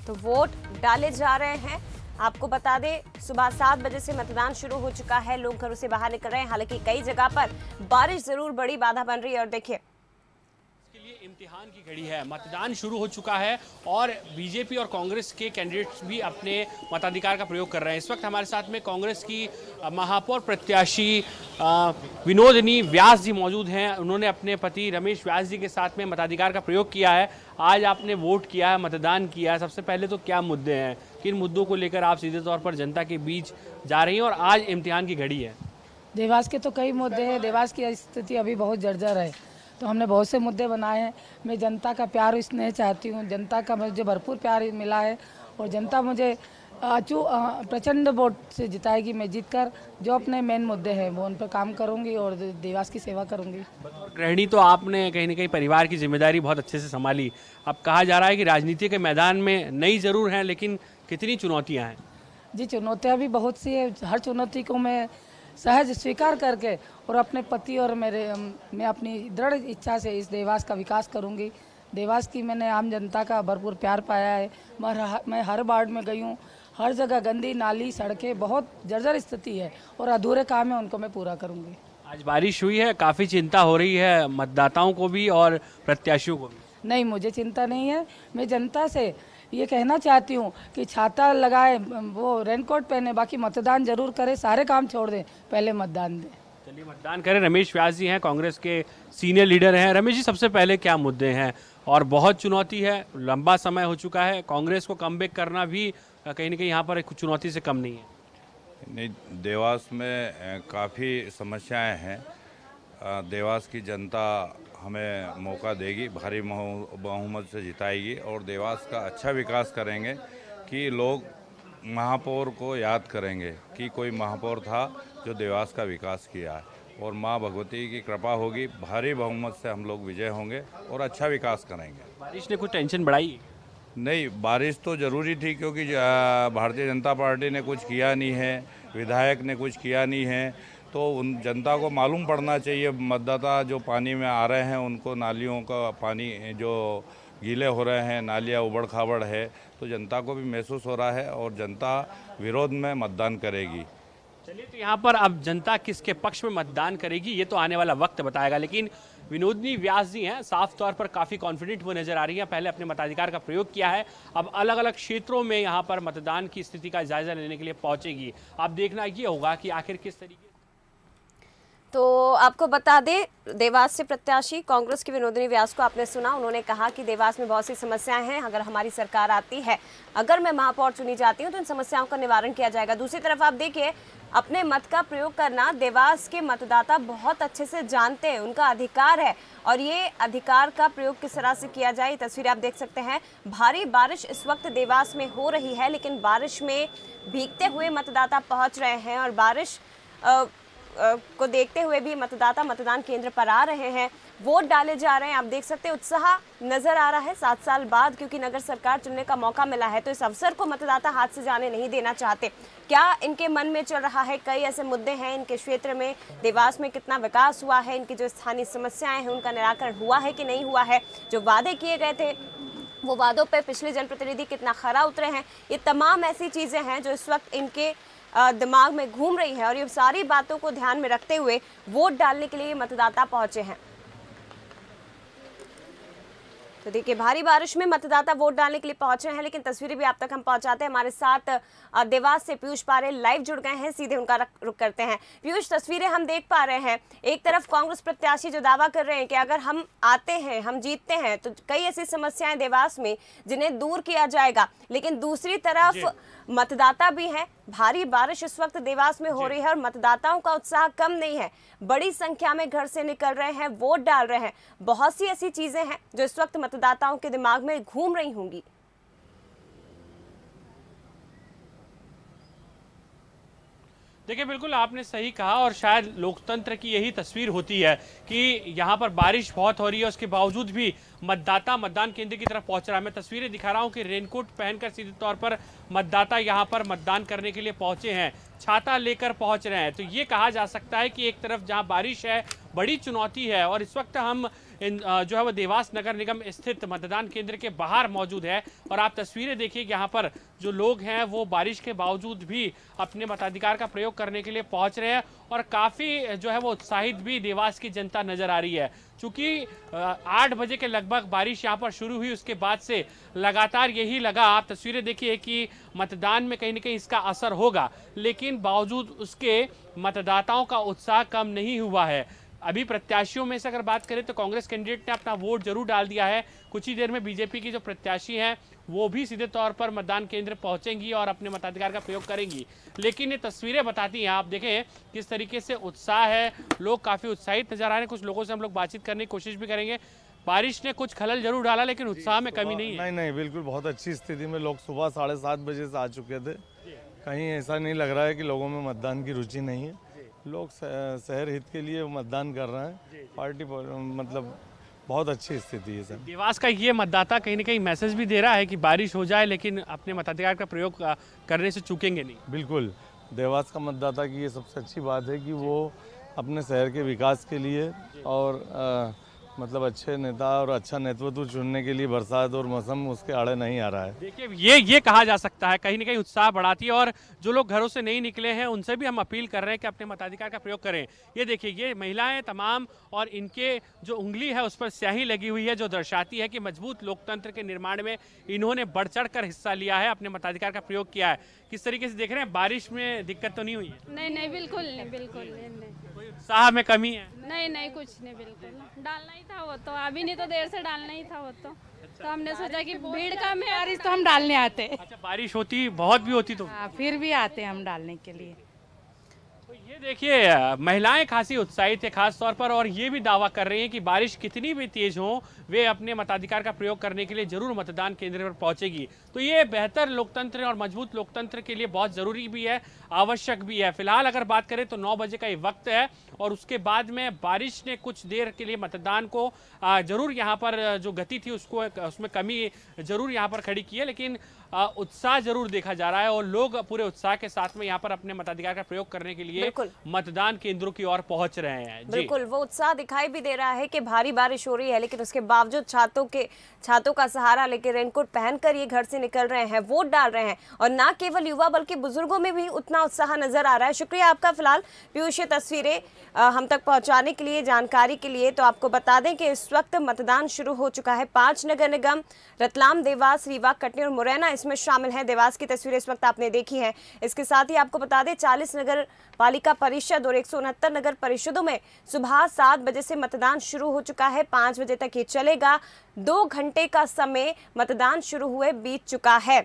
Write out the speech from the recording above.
तो वोट डाले जा रहे हैं। आपको बता दें सुबह 7 बजे से मतदान शुरू हो चुका है। लोग घरों से बाहर निकल रहे हैं। हालांकि कई जगह पर बारिश जरूर बड़ी बाधा बन रही है। और देखिए इसके लिए इम्तिहान की घड़ी है। मतदान शुरू हो चुका है और बीजेपी और कांग्रेस के कैंडिडेट्स भी अपने मताधिकार का प्रयोग कर रहे हैं। इस वक्त हमारे साथ में कांग्रेस की महापौर प्रत्याशी विनोदिनी व्यास जी मौजूद हैं। उन्होंने अपने पति रमेश व्यास जी के साथ में मताधिकार का प्रयोग किया है। आज आपने वोट किया है, मतदान किया है। सबसे पहले तो क्या मुद्दे हैं, किन मुद्दों को लेकर आप सीधे तौर पर जनता के बीच जा रही हैं और आज इम्तिहान की घड़ी है? देवास के तो कई मुद्दे हैं। देवास की स्थिति अभी बहुत जर्जर है, तो हमने बहुत से मुद्दे बनाए हैं। मैं जनता का प्यार स्नेह चाहती हूँ। जनता का मुझे भरपूर प्यार मिला है और जनता मुझे प्रचंड वोट से जिताएगी। मैं जीतकर जो अपने मेन मुद्दे हैं वो उन पर काम करूंगी और देवास की सेवा करूंगी। गृहिणी तो आपने कहीं ना कहीं परिवार की जिम्मेदारी बहुत अच्छे से संभाली। अब कहा जा रहा है कि राजनीति के मैदान में नई जरूर हैं, लेकिन कितनी चुनौतियाँ हैं? जी, चुनौतियाँ भी बहुत सी है। हर चुनौती को मैं सहज स्वीकार करके और अपने पति और मैं अपनी दृढ़ इच्छा से इस देवास का विकास करूंगी। देवास की मैंने आम जनता का भरपूर प्यार पाया है। मैं हर वार्ड में गई हूँ। हर जगह गंदी नाली, सड़कें, बहुत जर्जर स्थिति है और अधूरे काम है, उनको मैं पूरा करूंगी। आज बारिश हुई है, काफ़ी चिंता हो रही है मतदाताओं को भी और प्रत्याशियों को भी। नहीं, मुझे चिंता नहीं है। मैं जनता से ये कहना चाहती हूँ कि छाता लगाए, वो रेनकोट पहने, बाकी मतदान जरूर करें। सारे काम छोड़ दें, पहले मतदान दें। चलिए मतदान करें। रमेश व्यास जी हैं, कांग्रेस के सीनियर लीडर हैं। रमेश जी, सबसे पहले क्या मुद्दे हैं? और बहुत चुनौती है, लंबा समय हो चुका है। कांग्रेस को कमबैक करना भी कहीं ना कहीं यहाँ पर एक चुनौती से कम नहीं है। नहीं, देवास में काफ़ी समस्याएं हैं। देवास की जनता हमें मौका देगी, भारी बहुमत से जिताएगी और देवास का अच्छा विकास करेंगे कि लोग महापौर को याद करेंगे कि कोई महापौर था जो देवास का विकास किया है। और माँ भगवती की कृपा होगी, भारी बहुमत से हम लोग विजय होंगे और अच्छा विकास करेंगे। बारिश ने कुछ टेंशन बढ़ाई? नहीं, बारिश तो ज़रूरी थी क्योंकि भारतीय जनता पार्टी ने कुछ किया नहीं है, विधायक ने कुछ किया नहीं है, तो उन जनता को मालूम पड़ना चाहिए। मतदाता जो पानी में आ रहे हैं उनको नालियों का पानी जो गीले हो रहे हैं, नालियाँ उबड़ खाबड़ है, तो जनता को भी महसूस हो रहा है और जनता विरोध में मतदान करेगी। चलिए, तो यहाँ पर अब जनता किसके पक्ष में मतदान करेगी ये तो आने वाला वक्त बताएगा। लेकिन विनोदिनी व्यास जी हैं, साफ तौर पर काफ़ी कॉन्फिडेंट वो नजर आ रही हैं। पहले अपने मताधिकार का प्रयोग किया है, अब अलग अलग क्षेत्रों में यहाँ पर मतदान की स्थिति का जायजा लेने के लिए पहुंचेगी। अब देखना ये होगा कि आखिर किस तरीके। तो आपको बता दें देवास से प्रत्याशी कांग्रेस की विनोदिनी व्यास को आपने सुना। उन्होंने कहा कि देवास में बहुत सी समस्याएं हैं। अगर हमारी सरकार आती है, अगर मैं महापौर चुनी जाती हूं तो इन समस्याओं का निवारण किया जाएगा। दूसरी तरफ आप देखिए, अपने मत का प्रयोग करना देवास के मतदाता बहुत अच्छे से जानते हैं, उनका अधिकार है। और ये अधिकार का प्रयोग किस तरह से किया जाए, तस्वीरें आप देख सकते हैं। भारी बारिश इस वक्त देवास में हो रही है, लेकिन बारिश में भीगते हुए मतदाता पहुंच रहे हैं और बारिश को देखते हुए भी मतदाता मतदान केंद्र पर आ रहे हैं, वोट डाले जा रहे हैं। आप देख सकते हैं उत्साह नजर आ रहा है 7 साल बाद, क्योंकि नगर सरकार चुनने का मौका मिला है, तो इस अवसर को मतदाता हाथ से जाने नहीं देना चाहते। क्या इनके मन में चल रहा है? कई ऐसे मुद्दे हैं इनके क्षेत्र में। देवास में कितना विकास हुआ है, इनकी जो स्थानीय समस्याएं हैं उनका निराकरण हुआ है कि नहीं हुआ है, जो वादे किए गए थे वो वादों पर पिछले जनप्रतिनिधि कितना खरा उतरे हैं, ये तमाम ऐसी चीजें हैं जो इस वक्त इनके दिमाग में घूम रही है। और ये सारी बातों को ध्यान में रखते हुए वोट डालने के लिए मतदाता पहुंचे हैं। तो देखिए, भारी बारिश में मतदाता वोट डालने के लिए पहुंच रहे हैं, लेकिन तस्वीरें भी आप तक हम पहुंचाते हैं। हमारे साथ देवास से पीयूष पारे लाइव जुड़ गए हैं, सीधे उनका रुख करते हैं। पीयूष, तस्वीरें हम देख पा रहे हैं। एक तरफ कांग्रेस प्रत्याशी जो दावा कर रहे हैं कि अगर हम आते हैं, हम जीतते हैं, तो कई ऐसी समस्याएं देवास में जिन्हें दूर किया जाएगा, लेकिन दूसरी तरफ मतदाता भी हैं। भारी बारिश इस वक्त देवास में हो रही है और मतदाताओं का उत्साह कम नहीं है। बड़ी संख्या में घर से निकल रहे हैं, वोट डाल रहे हैं। बहुत सी ऐसी चीजें हैं जो इस वक्त मतदाताओं के दिमाग में घूम रही होंगी। देखिए, बिल्कुल आपने सही कहा और शायद लोकतंत्र की यही तस्वीर होती है कि यहाँ पर बारिश बहुत हो रही है, उसके बावजूद भी मतदाता मतदान केंद्र की तरफ पहुंच रहा है। मैं तस्वीरें दिखा रहा हूँ कि रेनकोट पहनकर सीधे तौर पर मतदाता यहाँ पर मतदान करने के लिए पहुंचे हैं, छाता लेकर पहुंच रहे हैं। तो ये कहा जा सकता है कि एक तरफ जहाँ बारिश है बड़ी चुनौती है। और इस वक्त हम जो है वो देवास नगर निगम स्थित मतदान केंद्र के बाहर मौजूद है और आप तस्वीरें देखिए कि यहाँ पर जो लोग हैं वो बारिश के बावजूद भी अपने मताधिकार का प्रयोग करने के लिए पहुंच रहे हैं और काफ़ी जो है वो उत्साहित भी देवास की जनता नजर आ रही है। चूंकि 8 बजे के लगभग बारिश यहाँ पर शुरू हुई, उसके बाद से लगातार यही लगा, आप तस्वीरें देखिए कि मतदान में कहीं ना कहीं इसका असर होगा, लेकिन बावजूद उसके मतदाताओं का उत्साह कम नहीं हुआ है। अभी प्रत्याशियों में से अगर बात करें तो कांग्रेस कैंडिडेट ने अपना वोट जरूर डाल दिया है। कुछ ही देर में बीजेपी की जो प्रत्याशी हैं वो भी सीधे तौर पर मतदान केंद्र पहुंचेंगी और अपने मताधिकार का प्रयोग करेंगी। लेकिन ये तस्वीरें बताती हैं, आप देखें किस तरीके से उत्साह है, लोग काफ़ी उत्साहित नजर आ रहे हैं। कुछ लोगों से हम लोग बातचीत करने की कोशिश भी करेंगे। बारिश ने कुछ खलल जरूर डाला लेकिन उत्साह में कमी नहीं है। नहीं, बिल्कुल बहुत अच्छी स्थिति में लोग सुबह 7:30 बजे से आ चुके थे। कहीं ऐसा नहीं लग रहा है कि लोगों में मतदान की रुचि नहीं है। लोग शहर हित के लिए मतदान कर रहे हैं। पार्टी मतलब बहुत अच्छी स्थिति है सर। देवास का ये मतदाता कहीं ना कहीं मैसेज भी दे रहा है कि बारिश हो जाए लेकिन अपने मताधिकार का प्रयोग करने से चूकेंगे नहीं। बिल्कुल, देवास का मतदाता की ये सबसे अच्छी बात है कि वो अपने शहर के विकास के लिए और मतलब अच्छे नेता और अच्छा नेतृत्व चुनने के लिए बरसात और मौसम उसके आड़े नहीं आ रहा है। देखिए ये कहा जा सकता है कहीं ना कहीं उत्साह बढ़ाती है और जो लोग घरों से नहीं निकले हैं उनसे भी हम अपील कर रहे हैं कि अपने मताधिकार का प्रयोग करें। ये देखिए ये महिलाएं तमाम और इनके जो उंगली है उस पर स्याही लगी हुई है जो दर्शाती है कि मजबूत लोकतंत्र के निर्माण में इन्होंने बढ़ चढ़ कर हिस्सा लिया है, अपने मताधिकार का प्रयोग किया है। किस तरीके से देख रहे हैं, बारिश में दिक्कत तो नहीं हुई है? नहीं बिल्कुल नहीं। कोई उत्साह में कमी है? नहीं कुछ नहीं, बिल्कुल डालना ही था वो तो, अभी नहीं तो देर से डालना ही था वो तो। तो हमने सोचा कि भीड़ कम है, बारिश तो हम डालने आते। अच्छा, बारिश होती बहुत भी होती तो फिर भी आते हम डालने के लिए। तो ये देखिए महिलाएं खासी उत्साहित है खास तौर पर और ये भी दावा कर रही हैं कि बारिश कितनी भी तेज हो वे अपने मताधिकार का प्रयोग करने के लिए जरूर मतदान केंद्र पर पहुंचेगी। तो ये बेहतर लोकतंत्र और मजबूत लोकतंत्र के लिए बहुत जरूरी भी है, आवश्यक भी है। फिलहाल अगर बात करें तो 9 बजे का ये वक्त है और उसके बाद में बारिश ने कुछ देर के लिए मतदान को जरूर यहाँ पर जो गति थी उसमें कमी जरूर यहाँ पर खड़ी की है, लेकिन उत्साह जरूर देखा जा रहा है और लोग पूरे उत्साह के साथ में यहाँ पर अपने मताधिकार का प्रयोग करने के लिए मतदान केंद्रों की ओर पहुंच रहे हैं। बिल्कुल, वो उत्साह दिखाई भी दे रहा है कि भारी बारिश हो रही है लेकिन उसके बावजूद छातों का सहारा लेकर रेनकोट पहनकर ये घर से निकल रहे हैं, वोट डाल रहे हैं और ना केवल युवा बल्कि बुजुर्गों में भी उतना उत्साह नजर आ रहा है। शुक्रिया आपका फिलहाल पीयूष ये तस्वीरें हम तक पहुंचाने के लिए, जानकारी के लिए। तो आपको बता दें कि इस वक्त मतदान शुरू हो चुका है। 5 नगर निगम रतलाम, देवास, रीवा, कटनी और मुरैना इसमें शामिल है। देवास की तस्वीरें इस वक्त आपने देखी हैं। इसके साथ ही आपको बता दें 40 नगर पालिका परिषद और 169 नगर परिषदों में सुबह 7 बजे से मतदान शुरू हो चुका है। 5 बजे तक ये चलेगा। 2 घंटे का समय मतदान शुरू हुए बीत चुका है।